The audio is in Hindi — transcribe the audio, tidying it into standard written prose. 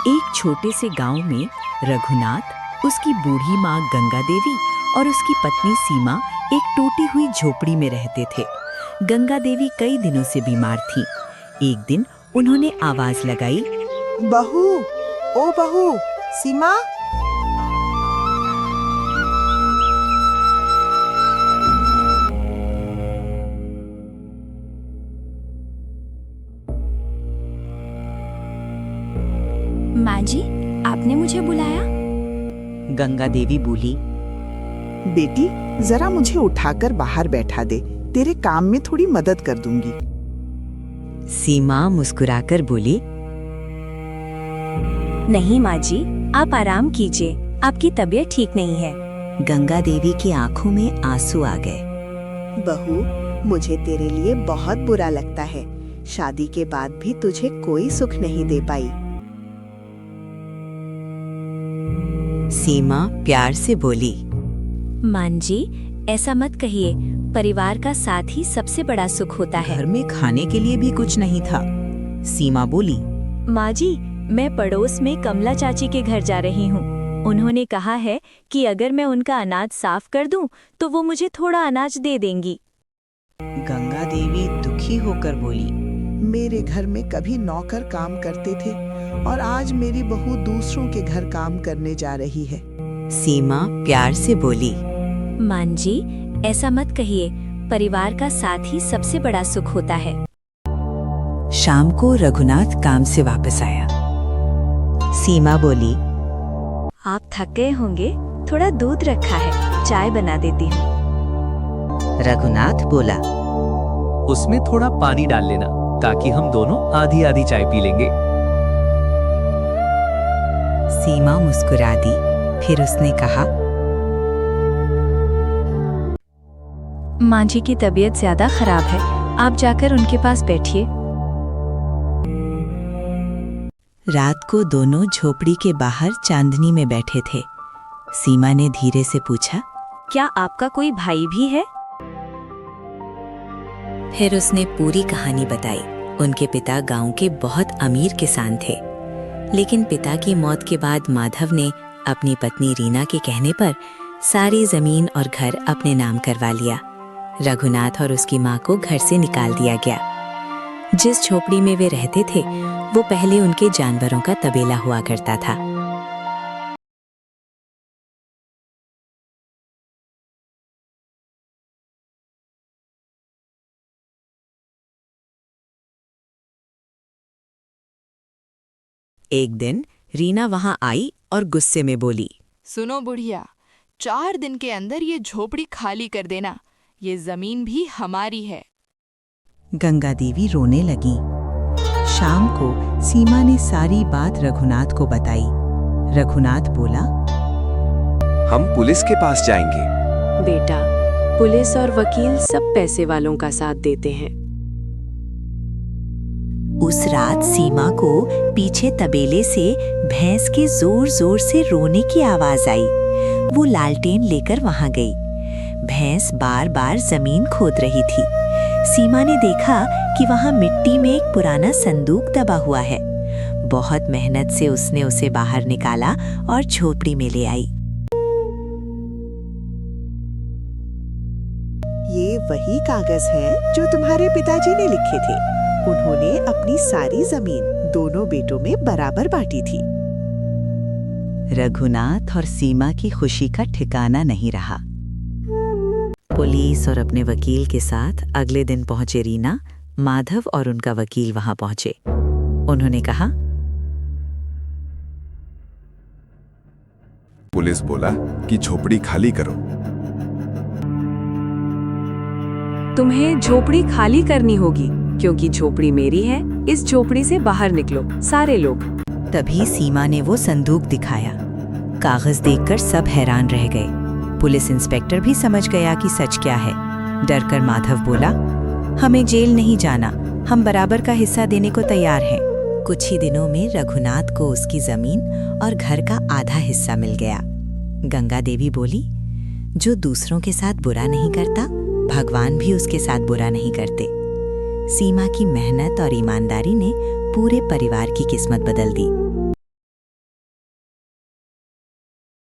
एक छोटे से गांव में रघुनाथ, उसकी बूढ़ी माँ गंगा देवी और उसकी पत्नी सीमा एक टूटी हुई झोपड़ी में रहते थे। गंगा देवी कई दिनों से बीमार थीं। एक दिन उन्होंने आवाज लगाई, बहू, ओ बहू, सीमा। माँ जी, आपने मुझे बुलाया? गंगा देवी बोली, बेटी, जरा मुझे उठाकर बाहर बैठा दे, तेरे काम में थोड़ी मदद कर दूंगी। सीमा मुस्कुराकर बोली, नहीं माँ जी, आप आराम कीजिए, आपकी तबीयत ठीक नहीं है। गंगा देवी की आंखों में आंसू आ गए। बहू, मुझे तेरे लिए बहुत बुरा लगता है। शादी के बाद भी तुझे कोई सुख नहीं दे पाई। सीमा प्यार से बोली, माँ जी, ऐसा मत कहिए, परिवार का साथ ही सबसे बड़ा सुख होता है। घर में खाने के लिए भी कुछ नहीं था। सीमा बोली, माँ जी, मैं पड़ोस में कमला चाची के घर जा रही हूँ। उन्होंने कहा है कि अगर मैं उनका अनाज साफ कर दूं, तो वो मुझे थोड़ा अनाज दे देंगी। गंगा देवी दुखी होकर बोली, मेरे घर में कभी नौकर काम करते थे और आज मेरी बहू दूसरों के घर काम करने जा रही है। सीमा प्यार से बोली, माँ जी, ऐसा मत कहिए, परिवार का साथ ही सबसे बड़ा सुख होता है। शाम को रघुनाथ काम से वापस आया। सीमा बोली, आप थक गए होंगे, थोड़ा दूध रखा है, चाय बना देती हूँ। रघुनाथ बोला, उसमें थोड़ा पानी डाल लेना, ताकि हम दोनों आधी आधी चाय पी लेंगे। सीमा मुस्कुरा दी। फिर उसने कहा, माँ जी की तबीयत ज्यादा खराब है, आप जाकर उनके पास बैठिए। रात को दोनों झोपड़ी के बाहर चांदनी में बैठे थे। सीमा ने धीरे से पूछा, क्या आपका कोई भाई भी है? फिर उसने पूरी कहानी बताई। उनके पिता गांव के बहुत अमीर किसान थे, लेकिन पिता की मौत के बाद माधव ने अपनी पत्नी रीना के कहने पर सारी जमीन और घर अपने नाम करवा लिया। रघुनाथ और उसकी मां को घर से निकाल दिया गया। जिस झोपड़ी में वे रहते थे, वो पहले उनके जानवरों का तबेला हुआ करता था। एक दिन रीना वहां आई और गुस्से में बोली, सुनो बुढ़िया, 4 दिन के अंदर ये झोपड़ी खाली कर देना, ये जमीन भी हमारी है। गंगा देवी रोने लगी। शाम को सीमा ने सारी बात रघुनाथ को बताई। रघुनाथ बोला, हम पुलिस के पास जाएंगे। बेटा, पुलिस और वकील सब पैसे वालों का साथ देते हैं। उस रात सीमा को पीछे तबेले से भैंस के जोर जोर से रोने की आवाज आई। वो लालटेन लेकर वहां गई। भैंस बार बार जमीन खोद रही थी। सीमा ने देखा कि वहां मिट्टी में एक पुराना संदूक दबा हुआ है। बहुत मेहनत से उसने उसे बाहर निकाला और झोपड़ी में ले आई। ये वही कागज हैं जो तुम्हारे पिताजी ने लिखे थे। उन्होंने अपनी सारी जमीन दोनों बेटों में बराबर बांटी थी। रघुनाथ और सीमा की खुशी का ठिकाना नहीं रहा। पुलिस और अपने वकील के साथ अगले दिन पहुंचे रीना, माधव और उनका वकील वहां पहुंचे। उन्होंने कहा, पुलिस बोला कि झोपड़ी खाली करो। तुम्हें झोपड़ी खाली करनी होगी, क्योंकि झोपड़ी मेरी है। इस झोपड़ी से बाहर निकलो सारे लोग। तभी सीमा ने वो संदूक दिखाया। कागज देखकर सब हैरान रह गए। पुलिस इंस्पेक्टर भी समझ गया कि सच क्या है। डरकर माधव बोला, हमें जेल नहीं जाना, हम बराबर का हिस्सा देने को तैयार हैं। कुछ ही दिनों में रघुनाथ को उसकी जमीन और घर का आधा हिस्सा मिल गया। गंगा देवी बोली, जो दूसरों के साथ बुरा नहीं करता, भगवान भी उसके साथ बुरा नहीं करते। सीमा की मेहनत और ईमानदारी ने पूरे परिवार की किस्मत बदल दी।